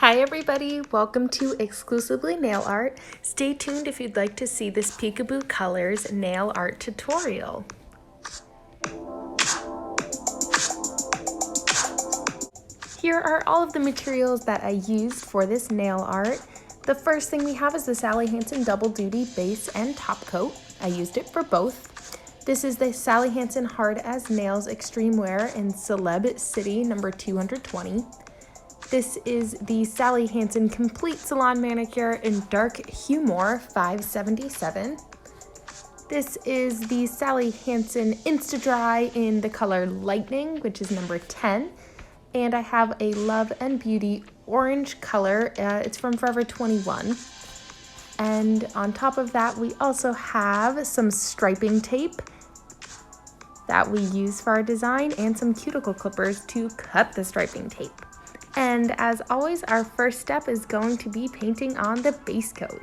Hi everybody, welcome to Exclusively Nail Art. Stay tuned if you'd like to see this Peekaboo Colors nail art tutorial. Here are all of the materials that I used for this nail art. The first thing we have is the Sally Hansen Double Duty Base and Top Coat. I used it for both. This is the Sally Hansen Hard as Nails Extreme Wear in Celeb City number 220. This is the Sally Hansen Complete Salon Manicure in Dark Hue-mor 577. This is the Sally Hansen Insta Dry in the color Lightening, which is number 10. And I have a Love and Beauty orange color. It's from Forever 21. And on top of that, we also have some striping tape that we use for our design and some cuticle clippers to cut the striping tape. And as always, our first step is going to be painting on the base coat.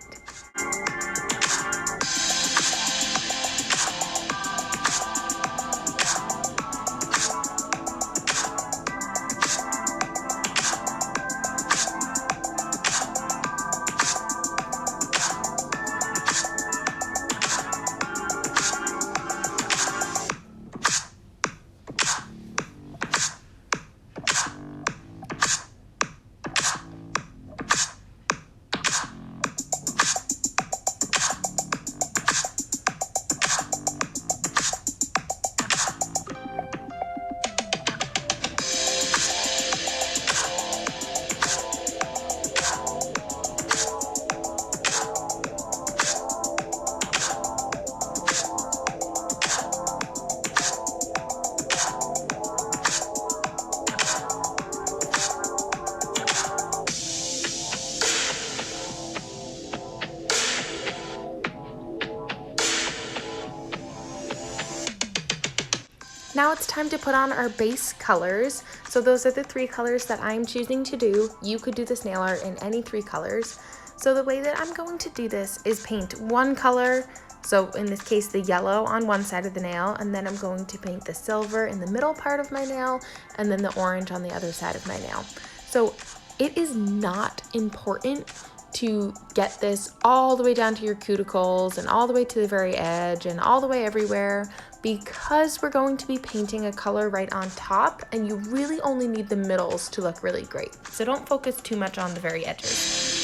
Now it's time to put on our base colors. So those are the three colors that I'm choosing to do. You could do this nail art in any three colors. So the way that I'm going to do this is paint one color, so in this case the yellow on one side of the nail, and then I'm going to paint the silver in the middle part of my nail, and then the orange on the other side of my nail. So it is not important to get this all the way down to your cuticles and all the way to the very edge and all the way everywhere, because we're going to be painting a color right on top and you really only need the middles to look really great. So don't focus too much on the very edges.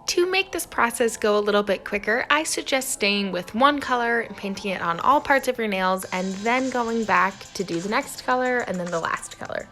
To make this process go a little bit quicker, I suggest staying with one color and painting it on all parts of your nails and then going back to do the next color and then the last color.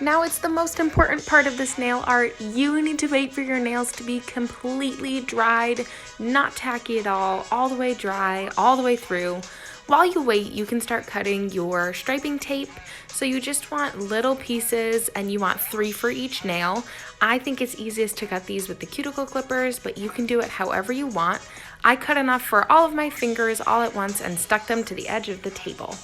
Now it's the most important part of this nail art. You need to wait for your nails to be completely dried, not tacky at all the way dry, all the way through. While you wait, you can start cutting your striping tape. So you just want little pieces and you want 3 for each nail. I think it's easiest to cut these with the cuticle clippers, but you can do it however you want. I cut enough for all of my fingers all at once and stuck them to the edge of the table.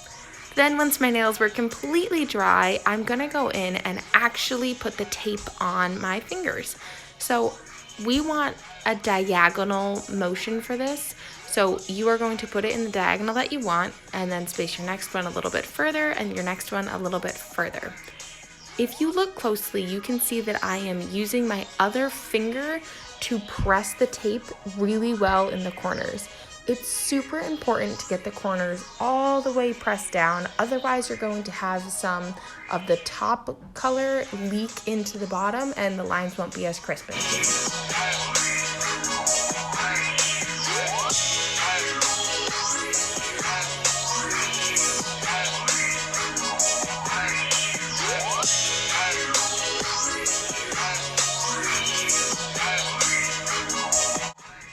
Then once my nails were completely dry, I'm gonna go in and actually put the tape on my fingers. So we want a diagonal motion for this. So you are going to put it in the diagonal that you want and then space your next one a little bit further and your next one a little bit further. If you look closely, you can see that I am using my other finger to press the tape really well in the corners. It's super important to get the corners all the way pressed down, otherwise you're going to have some of the top color leak into the bottom and the lines won't be as crisp as you.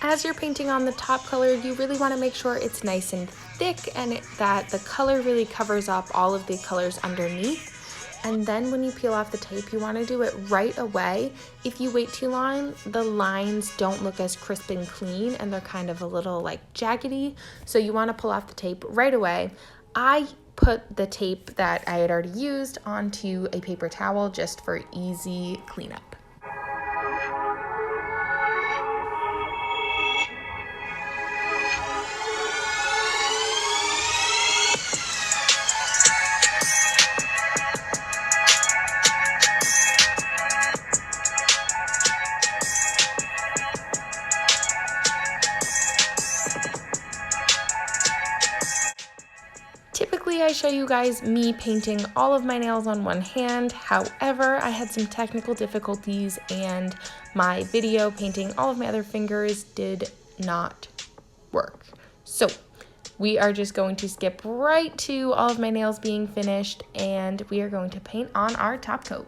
As you're painting on the top color, you really want to make sure it's nice and thick and that the color really covers up all of the colors underneath. And then when you peel off the tape, you want to do it right away. If you wait too long, the lines don't look as crisp and clean and they're kind of a little like jaggedy. So you want to pull off the tape right away. I put the tape that I had already used onto a paper towel just for easy cleanup. Typically, I show you guys me painting all of my nails on one hand. However, I had some technical difficulties and my video painting all of my other fingers did not work. So we are just going to skip right to all of my nails being finished and we are going to paint on our top coat.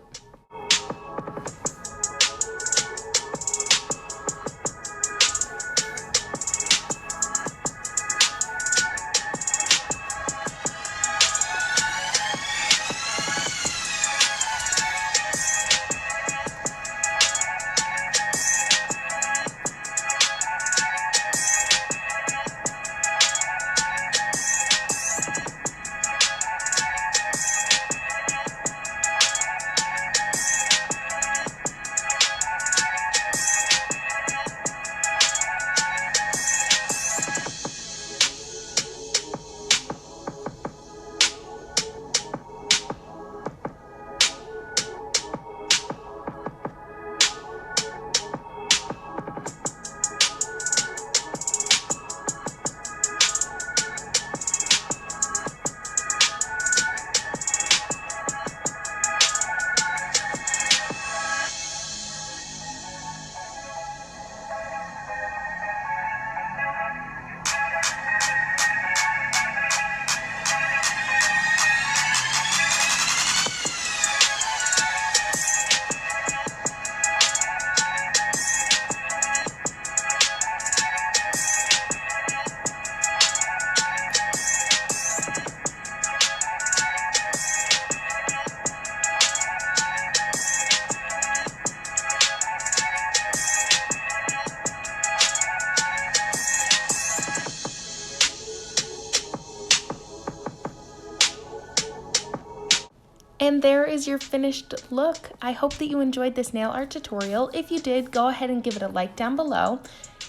And there is your finished look. I hope that you enjoyed this nail art tutorial. If you did, go ahead and give it a like down below.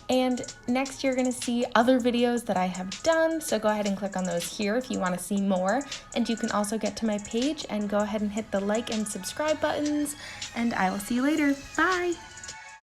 And next you're gonna see other videos that I have done, so go ahead and click on those here if you wanna see more. And you can also get to my page and go ahead and hit the like and subscribe buttons, and I will see you later. Bye!